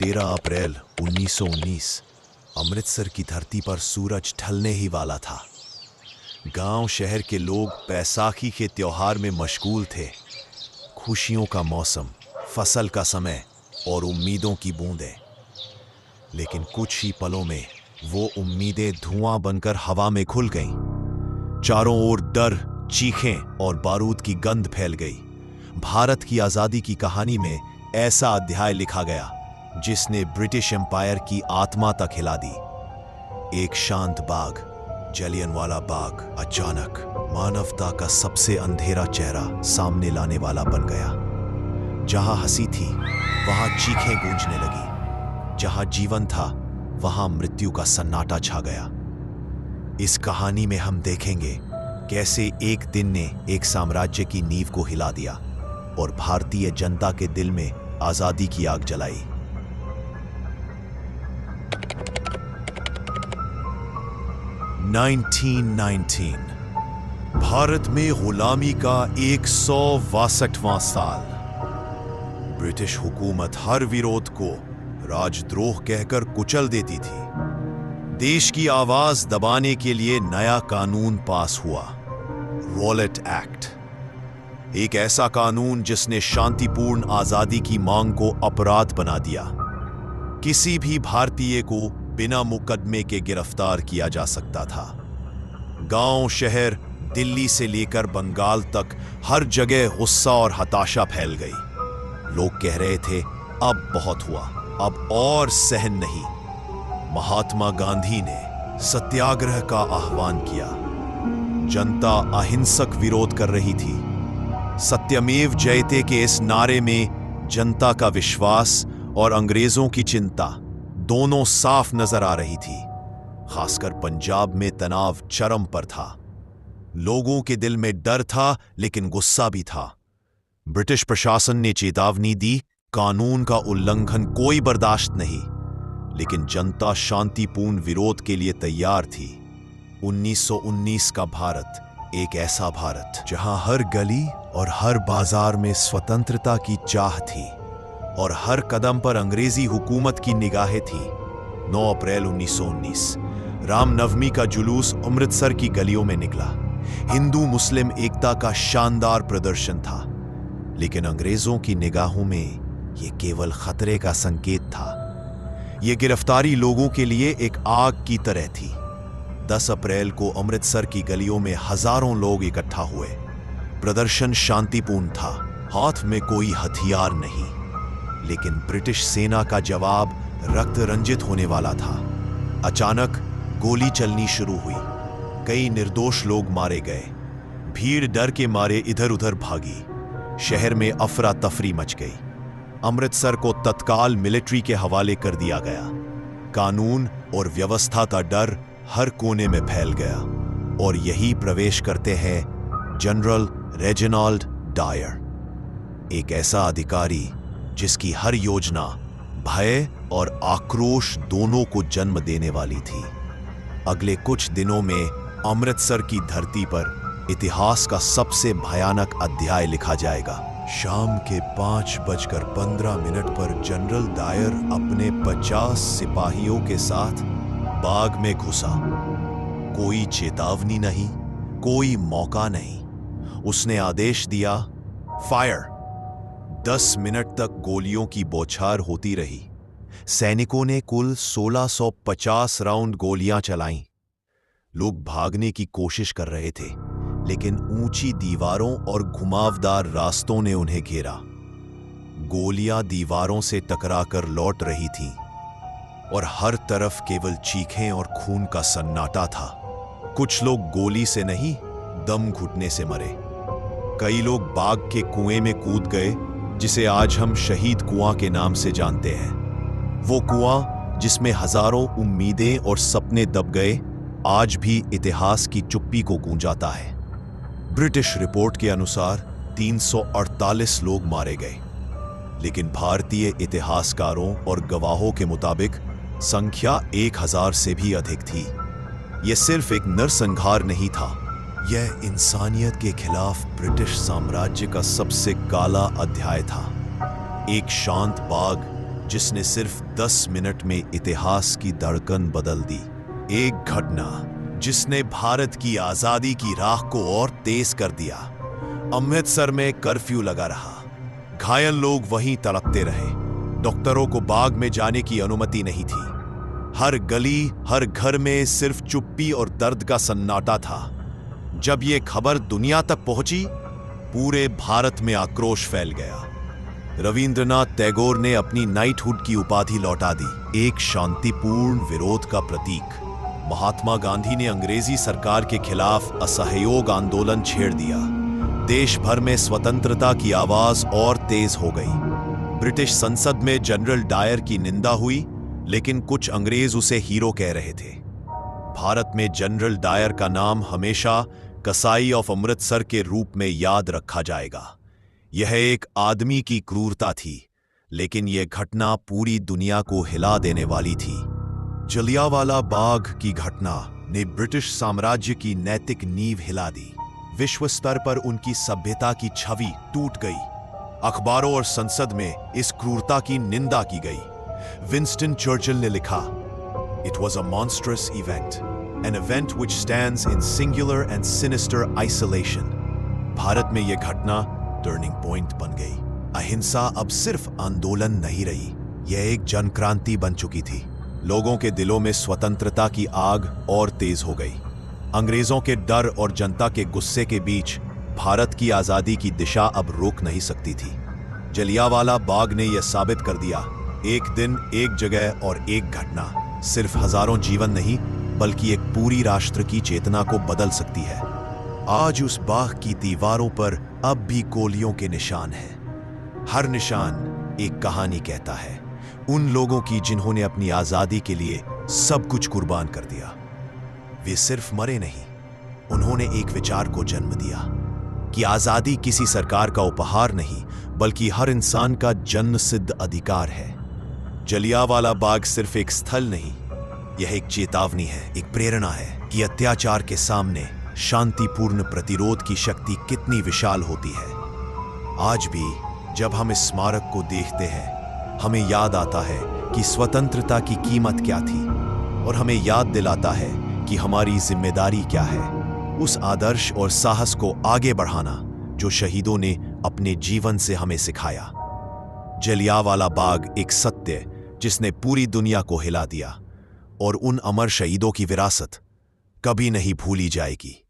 13 अप्रैल 1919 अमृतसर की धरती पर सूरज ढलने ही वाला था। गांव शहर के लोग बैसाखी के त्योहार में मशगूल थे। खुशियों का मौसम, फसल का समय और उम्मीदों की बूंदें। लेकिन कुछ ही पलों में वो उम्मीदें धुआं बनकर हवा में घुल गईं। चारों ओर डर, चीखें और बारूद की गंध फैल गई। भारत की आजादी की कहानी में ऐसा अध्याय लिखा गया जिसने ब्रिटिश एम्पायर की आत्मा तक हिला दी। एक शांत बाग, जलियांवाला बाग, अचानक मानवता का सबसे अंधेरा चेहरा सामने लाने वाला बन गया। जहां हंसी थी वहां चीखें गूंजने लगी, जहां जीवन था वहां मृत्यु का सन्नाटा छा गया। इस कहानी में हम देखेंगे कैसे एक दिन ने एक साम्राज्य की नींव को हिला दिया और भारतीय जनता के दिल में आजादी की आग जलाई। 1919 भारत में गुलामी का 162वां साल। ब्रिटिश हुकूमत हर विरोध को राजद्रोह कहकर कुचल देती थी। देश की आवाज दबाने के लिए नया कानून पास हुआ, रॉलेट एक्ट। एक ऐसा कानून जिसने शांतिपूर्ण आजादी की मांग को अपराध बना दिया। किसी भी भारतीय को बिना मुकदमे के गिरफ्तार किया जा सकता था। गांव, शहर, दिल्ली से लेकर बंगाल तक हर जगह गुस्सा और हताशा फैल गई। लोग कह रहे थे अब बहुत हुआ, अब और सहन नहीं। महात्मा गांधी ने सत्याग्रह का आह्वान किया। जनता अहिंसक विरोध कर रही थी। सत्यमेव जयते के इस नारे में जनता का विश्वास और अंग्रेजों की चिंता दोनों साफ नजर आ रही थी। खासकर पंजाब में तनाव चरम पर था। लोगों के दिल में डर था, लेकिन गुस्सा भी था। ब्रिटिश प्रशासन ने चेतावनी दी, कानून का उल्लंघन कोई बर्दाश्त नहीं। लेकिन जनता शांतिपूर्ण विरोध के लिए तैयार थी। 1919 का भारत एक ऐसा भारत जहां हर गली और हर बाजार में स्वतंत्रता की चाह थी और हर कदम पर अंग्रेजी हुकूमत की निगाहें थी। 9 अप्रैल 1919 रामनवमी का जुलूस अमृतसर की गलियों में निकला। हिंदू मुस्लिम एकता का शानदार प्रदर्शन था। लेकिन अंग्रेजों की निगाहों में यह केवल खतरे का संकेत था। यह गिरफ्तारी लोगों के लिए एक आग की तरह थी। 10 अप्रैल को अमृतसर की गलियों में हजारों लोग इकट्ठा हुए। प्रदर्शन शांतिपूर्ण था, हाथ में कोई हथियार नहीं। लेकिन ब्रिटिश सेना का जवाब रक्त रंजित होने वाला था। अचानक गोली चलनी शुरू हुई। कई निर्दोष लोग मारे गए। भीड़ डर के मारे इधर उधर भागी। शहर में अफरा तफरी मच गई। अमृतसर को तत्काल मिलिट्री के हवाले कर दिया गया। कानून और व्यवस्था का डर हर कोने में फैल गया। और यही प्रवेश करते हैं जनरल रेजिनाल्ड डायर, एक ऐसा अधिकारी जिसकी हर योजना भय और आक्रोश दोनों को जन्म देने वाली थी। अगले कुछ दिनों में अमृतसर की धरती पर इतिहास का सबसे भयानक अध्याय लिखा जाएगा। शाम के 5:15 पर जनरल डायर अपने 50 सिपाहियों के साथ बाग में घुसा। कोई चेतावनी नहीं, कोई मौका नहीं। उसने आदेश दिया, फायर। 10 मिनट तक गोलियों की बौछार होती रही। सैनिकों ने कुल 1650 राउंड गोलियां चलाईं। लोग भागने की कोशिश कर रहे थे, लेकिन ऊंची दीवारों और घुमावदार रास्तों ने उन्हें घेरा। गोलियां दीवारों से टकराकर लौट रही थीं और हर तरफ केवल चीखें और खून का सन्नाटा था। कुछ लोग गोली से नहीं, दम घुटने से मरे। कई लोग बाग के कुएं में कूद गए, जिसे आज हम शहीद कुआं के नाम से जानते हैं। वो कुआं जिसमें हजारों उम्मीदें और सपने दब गए, आज भी इतिहास की चुप्पी को गूंजाता है। ब्रिटिश रिपोर्ट के अनुसार 348 लोग मारे गए, लेकिन भारतीय इतिहासकारों और गवाहों के मुताबिक संख्या 1000 से भी अधिक थी। यह सिर्फ एक नरसंहार नहीं था, यह इंसानियत के खिलाफ ब्रिटिश साम्राज्य का सबसे काला अध्याय था। एक शांत बाग जिसने सिर्फ 10 मिनट में इतिहास की धड़कन बदल दी। एक घटना जिसने भारत की आजादी की राह को और तेज कर दिया। अमृतसर में कर्फ्यू लगा रहा, घायल लोग वहीं तड़पते रहे, डॉक्टरों को बाग में जाने की अनुमति नहीं थी। हर गली, हर घर में सिर्फ चुप्पी और दर्द का सन्नाटा था। जब यह खबर दुनिया तक पहुंची, पूरे भारत में आक्रोश फैल गया। रविंद्रनाथ टैगोर ने अपनी नाइटहुड की उपाधि लौटा दी, एक शांतिपूर्ण विरोध का प्रतीक। महात्मा गांधी ने अंग्रेजी सरकार के खिलाफ असहयोग आंदोलन छेड़ दिया। देश भर में स्वतंत्रता की आवाज और तेज हो गई। ब्रिटिश संसद में जनरल डायर की निंदा हुई, लेकिन कुछ अंग्रेज उसे हीरो कह रहे थे। भारत में जनरल डायर का नाम हमेशा कसाई ऑफ अमृतसर के रूप में याद रखा जाएगा। यह एक आदमी की क्रूरता थी, लेकिन यह घटना पूरी दुनिया को हिला देने वाली थी। जलियांवाला बाग की घटना ने ब्रिटिश साम्राज्य की नैतिक नींव हिला दी। विश्व स्तर पर उनकी सभ्यता की छवि टूट गई। अखबारों और संसद में इस क्रूरता की निंदा की गई। विंस्टन चर्चिल ने लिखा, "It was a monstrous event, an event which stands in singular and sinister isolation." Bharat में यह घटना टर्निंग पॉइंट बन गई। अहिंसा अब सिर्फ आंदोलन नहीं रही, यह एक जन क्रांति बन चुकी थी। लोगों के दिलों में स्वतंत्रता की आग और तेज हो गई। अंग्रेजों के डर और जनता के गुस्से के बीच भारत की आजादी की दिशा अब रोक नहीं सकती थी। जलियांवाला बाग ने यह साबित कर दिया, एक दिन, एक जगह और एक घटना सिर्फ हजारों जीवन नहीं, बल्कि एक पूरी राष्ट्र की चेतना को बदल सकती है। आज उस बाग की दीवारों पर अब भी गोलियों के निशान हैं। हर निशान एक कहानी कहता है, उन लोगों की जिन्होंने अपनी आजादी के लिए सब कुछ कुर्बान कर दिया। वे सिर्फ मरे नहीं, उन्होंने एक विचार को जन्म दिया कि आजादी किसी सरकार का उपहार नहीं, बल्कि हर इंसान का जन्मसिद्ध अधिकार है। जलियांवाला बाग सिर्फ एक स्थल नहीं, यह एक चेतावनी है, एक प्रेरणा है कि अत्याचार के सामने शांतिपूर्ण प्रतिरोध की शक्ति कितनी विशाल होती है। आज भी जब हम इस स्मारक को देखते हैं, हमें याद आता है कि स्वतंत्रता की कीमत क्या थी, और हमें याद दिलाता है कि हमारी जिम्मेदारी क्या है, उस आदर्श और साहस को आगे बढ़ाना जो शहीदों ने अपने जीवन से हमें सिखाया। जलियांवाला बाग एक सत्य जिसने पूरी दुनिया को हिला दिया, और उन अमर शहीदों की विरासत कभी नहीं भूली जाएगी।